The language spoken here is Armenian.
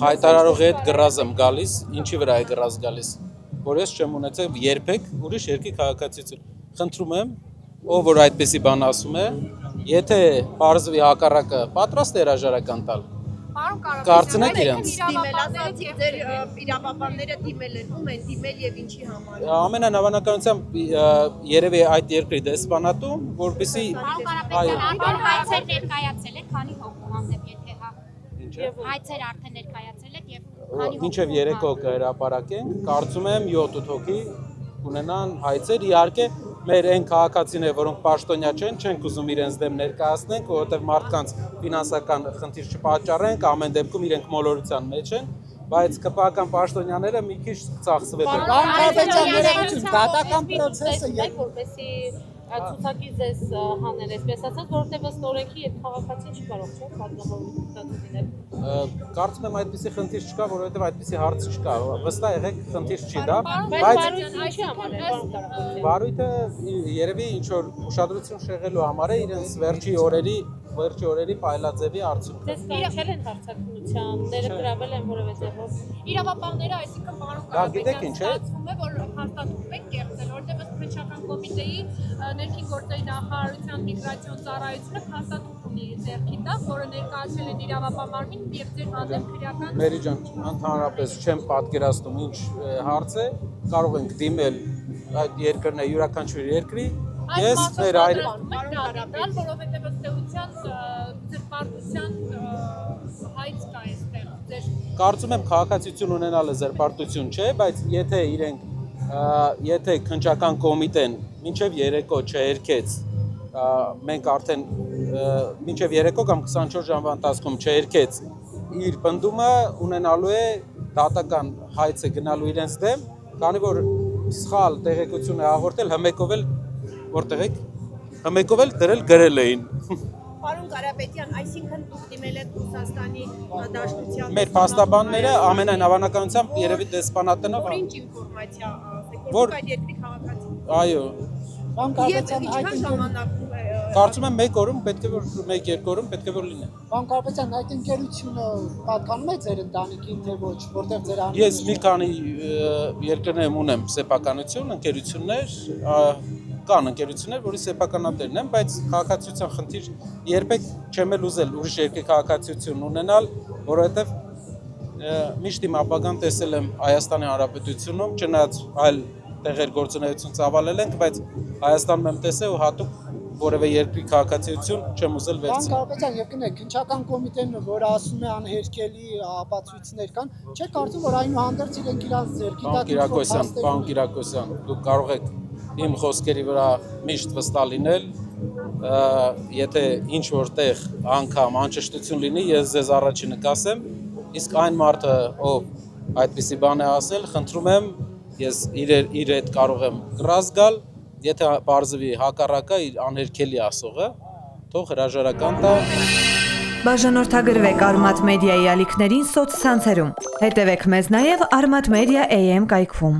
հայտարարողի հետ գրազ եմ գալիս, ինչի վրա է գրազ գալիս, որ ես չեմ ունեցել երբեք ուրիշ երկրի քաղաքացիություն։ Խնդրում եմ, ով որ այդպեսի բան ասում է, եթե պարզվի հակառակը պատրաստ է հրաժարական տալ, կարծնեք իրենց։ Իրավաբանները դիմել են, ում են դիմել եւ ինչի համար։ Ամենանավանականությամբ երևի այդ երկրի դեսպանատում, որպեսզի հայցեր ներկայացել եք, քանի հոգու հանդեպ եթե հա։ Հայցեր արդեն ներկայացել եք եւ քանի մինչև 3 հոգ հրապարակենք, կարծում եմ 7-8 հոգի ունենան հայցեր, իհարկե մեր այն քաղաքացիները, որոնք պաշտոնյա չենք ուզում իրենց դեմ ներկայացնենք, որովհետև մարդկանց ֆինանսական խնդիր չպատճառենք, ամեն դեպքում իրենք մոլորության մեջ են, բայց ԿՊԱ-ական պաշտոնյաները մի քիչ ծախսվել են։ Դատական process-ը որպեսի ցուցակի ձեզ հանել, այսպես ասած, որովհետև ըստ օրենքի այդ քաղաքացին չի կարող չէ պատգամավորի դատունել։ Կարծում եմ այդպիսի խնդիր չկա, որովհետև այդպիսի հարց չկա։ Վստահ եղեք, խնդիր չի դա, բայց վարույթը երևի ինչ որ ուշադրություն շեղելու համար է իրենց վերջի օրերի փայլաձևի արդյունքը։ Ձեզ կանչել են հարցակնության, ներգրավել են որևէ ձևով։ Իրավաբանները, այսինքն պարոն Կարապետյան, ստացվում է, որ հաստատում եք կեղծել, որտեղ ըստ Պետչական կոմիտեի ներքին գործերի նախարարության միգրացիոն ծառայությունը հաստատում ունի ձեռքի տակ, որը ներկայացել են իրավապահ մարմին եւ ձեր հանդեպ քրեական։ Մերի ջան, ընդհանրապես չեմ պատկերացնում ինչ հարց է, կարող ենք դիմել այդ երկրն է յուրաքանչյուր երկրի։ Ես մեր Կարապետյան, որովհետեւ ըստ էության զրպարտության հայց կա այստեղ։ Կարծում եմ քաղաքացիություն ունենալը զրպարտություն չէ, բայց եթե քննչական կոմիտեն մինչև երեկո չերկեց, մենք արդեն մինչև երեկո կամ 24 ժամվա ընթացքում չերկեց իր պնդումը ունենալու է դատական հայցը գնալու իրենց դեմ, քանի որ սխալ տեղեկություն է հաղորդել, հմեկով էլ դրել գրել էին։ Պարոն Կարապետյան, այսինքն դուք դիմել եք Ռուսաստանի դաշնության։ Մեր փաստաբանները ամենայն հավանականությամբ երևի դեսպանատենով։ Ինչ ինֆորմացիա ասեք, որ այդ երկրի քաղաքացի։ Այո։ Պարոն Կարապետյան, այդ ժամանակում Կարծում եմ 1 օրում պետք է որ 1-2 օրում պետք է որ լինի։ Պարոն Կարապետյան, այդ ընկերությունը պատկանում է ձեր ընտանիքին թե ոչ, որտեղ ձեր անունը։ Ես մի քանի երկրներում ունեմ սեփականություն, ընկերություններ, կան ընկերություններ, որի սեփականատերն եմ, բայց քաղաքացիության խնդիր երբեք չեմ էլ ուզել ուրիշ երկրի քաղաքացիություն ունենալ, որովհետև միշտ իմ ապագան տեսել եմ Հայաստանի Հանրապետությունում, չնայած այլ տեղեր գործունեություն ծավալել ենք, բայց Հայաստանում եմ տեսել ու հատուկ որևէ երկրի քաղաքացիություն չեմ ուզել վերցնել։ Պարոն Կարապետյան, եւ կնեք, քննչական կոմիտեն, որ ասում է անհերքելի ապացույցներ կան, չէ՞ կարծում, որ այնուհանդերձ իրենք իրանց ձեռքի տակ Պարոն Կիրակոսյան, դուք կարող եք իմ խոսքերի վրա միշտ վստահ լինել, եթե ինչ որտեղ անգամ անճշտություն լինի, ես ձեզ առաջինը կասեմ, իսկ այն մարդը, ով այդպիսի բան է ասել, խնդրում եմ, ես իր հետ կարող եմ կռազ գալ, եթե պարզվի հակառակը իր անհերքելի ասողը, թող հրաժարական տա։ Բաժանորդագրվեք Արմաթ մեդիայի ալիքներին սոցցանցերում։ Հետևեք մեզ նաև Արմաթ մեդիա AM կայքում։